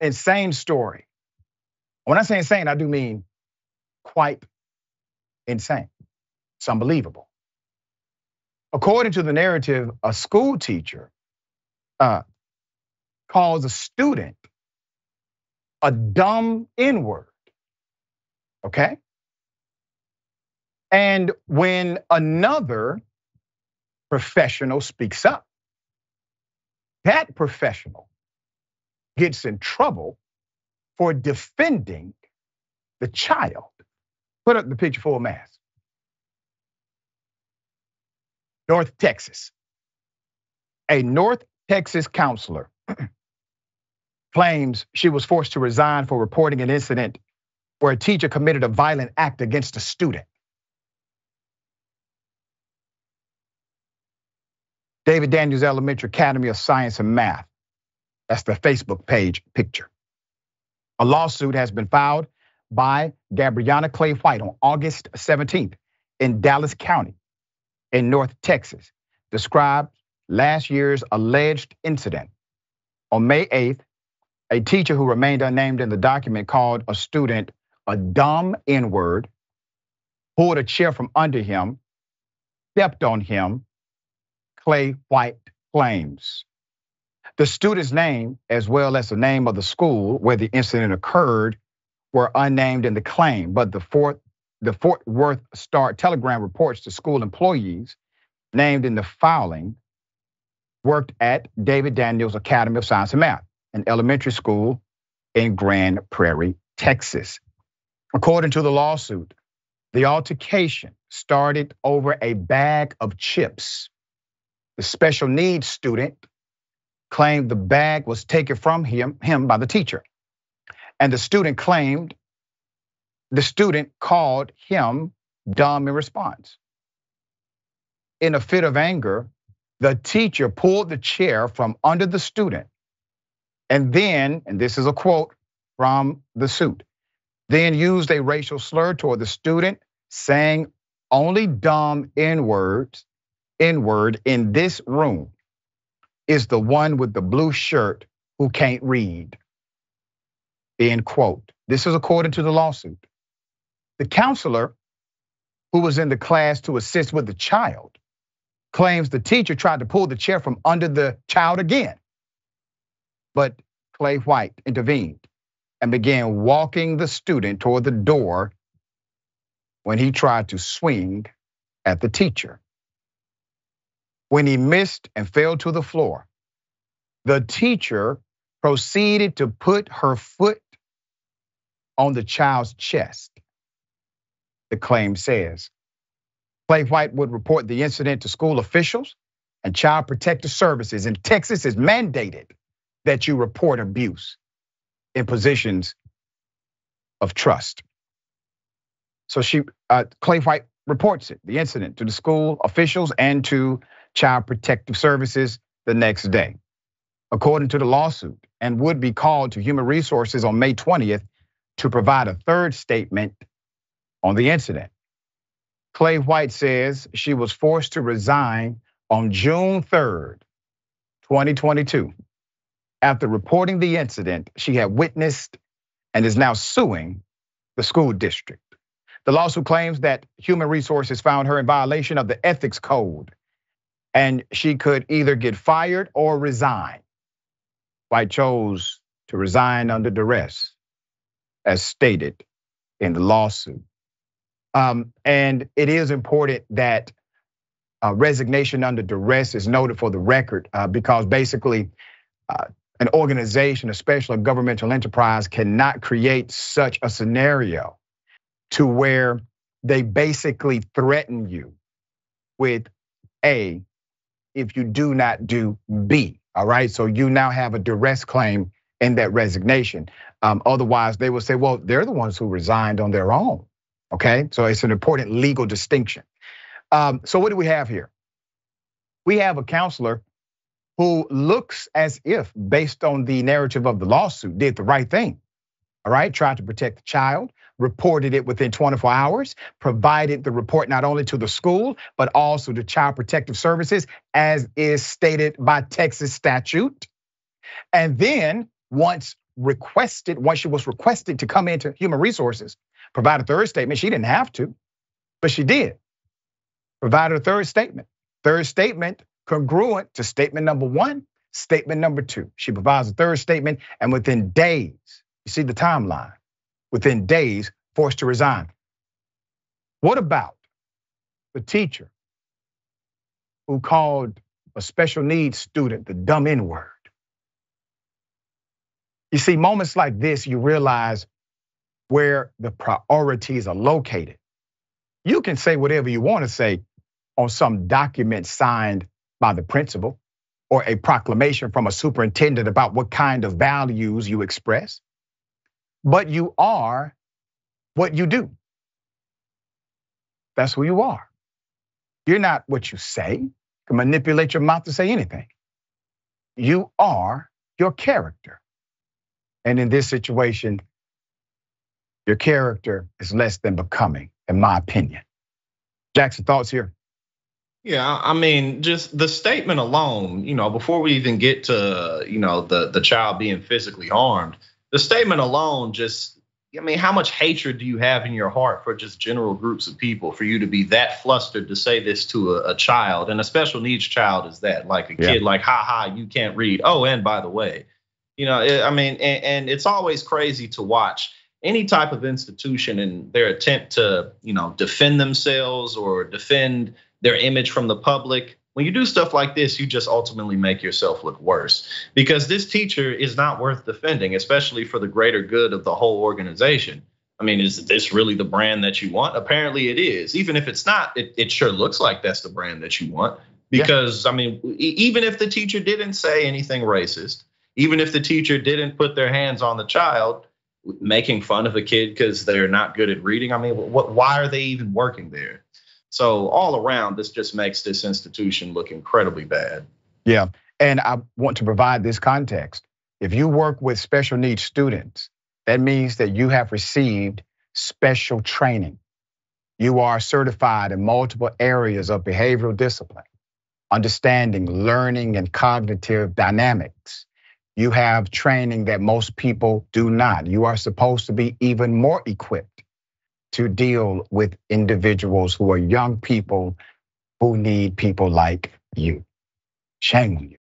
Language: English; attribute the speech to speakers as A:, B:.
A: insane story. When I say insane, I do mean quite insane. It's unbelievable. According to the narrative, a school teacher calls a student a dumb N-word, okay? And when another professional speaks up, that professional gets in trouble for defending the child. Put up the picture full mass. North Texas. A North Texas counselor claims she was forced to resign for reporting an incident where a teacher committed a violent act against a student. David Daniels Elementary Academy of Science and Math. That's the Facebook page picture. A lawsuit has been filed by Gabriana Clay-White on August 17th in Dallas County in North Texas, described last year's alleged incident. On May 8th, a teacher who remained unnamed in the document called a student a dumb N-word, pulled a chair from under him, stepped on him, Clay-White claims. The student's name, as well as the name of the school where the incident occurred, were unnamed in the claim, but the Fort Worth Star-Telegram reports the school employees named in the filing worked at David Daniels Academy of Science and Math, an elementary school in Grand Prairie, Texas. According to the lawsuit, the altercation started over a bag of chips. The special needs student claimed the bag was taken from him by the teacher. And the student claimed the student called him dumb in response. In a fit of anger, the teacher pulled the chair from under the student and then, and this is a quote from the suit, then used a racial slur toward the student, saying only dumb N-word in this room is the one with the blue shirt who can't read. End quote. This is according to the lawsuit. The counselor who was in the class to assist with the child claims the teacher tried to pull the chair from under the child again. But Clay-White intervened and began walking the student toward the door when he tried to swing at the teacher. When he missed and fell to the floor, the teacher proceeded to put her foot on the child's chest, the claim says. Clay-White would report the incident to school officials and Child Protective Services. In Texas, it's mandated that you report abuse in positions of trust. So Clay-White reports it, the incident, to the school officials and to Child Protective Services the next day, according to the lawsuit, and would be called to Human Resources on May 20th to provide a third statement on the incident. Clay-White says she was forced to resign on June 3rd, 2022, after reporting the incident she had witnessed and is now suing the school district. The lawsuit claims that Human Resources found her in violation of the ethics code and she could either get fired or resign. White chose to resign under duress, as stated in the lawsuit. And it is important that resignation under duress is noted for the record because basically an organization, especially a governmental enterprise, cannot create such a scenario to where they basically threaten you with A, if you do not do B, all right? So you now have a duress claim in that resignation. Otherwise, they will say, well, they're the ones who resigned on their own, okay? So it's an important legal distinction. So what do we have here? We have a counselor who looks as if, based on the narrative of the lawsuit, did the right thing, all right? Tried to protect the child, reported it within 24 hours, provided the report not only to the school, but also to Child Protective Services, as is stated by Texas statute. And then once requested, once she was requested to come into human resources, provide a third statement. She didn't have to, but she did. Provided a third statement. Third statement congruent to statement number one, statement number two. She provides a third statement, and within days, you see the timeline, within days, forced to resign. What about the teacher who called a special needs student the dumb N-word? You see, moments like this, you realize where the priorities are located. You can say whatever you want to say on some document signed by the principal or a proclamation from a superintendent about what kind of values you express, but you are what you do. That's who you are. You're not what you say. You can manipulate your mouth to say anything. You are your character. And in this situation, your character is less than becoming, in my opinion. Jackson, thoughts here?
B: Yeah, I mean, just the statement alone, before we even get to, the child being physically harmed, the statement alone how much hatred do you have in your heart for just general groups of people for you to be that flustered to say this to a child, and a special needs child is that, like a kid, like, you can't read. Oh, and by the way, and it's always crazy to watch any type of institution in their attempt to, defend themselves or defend their image from the public. When you do stuff like this, you just ultimately make yourself look worse, because this teacher is not worth defending, especially for the greater good of the whole organization. I mean, is this really the brand that you want? Apparently it is. Even if it's not, it sure looks like that's the brand that you want. Because, even if the teacher didn't say anything racist, even if the teacher didn't put their hands on the child, making fun of a kid because they're not good at reading, why are they even working there? So all around, this just makes this institution look incredibly bad.
A: Yeah, and I want to provide this context. If you work with special needs students, that means that you have received special training. You are certified in multiple areas of behavioral discipline, understanding, learning, and cognitive dynamics. You have training that most people do not. You are supposed to be even more equipped to deal with individuals who are young people who need people like you. Shame on you.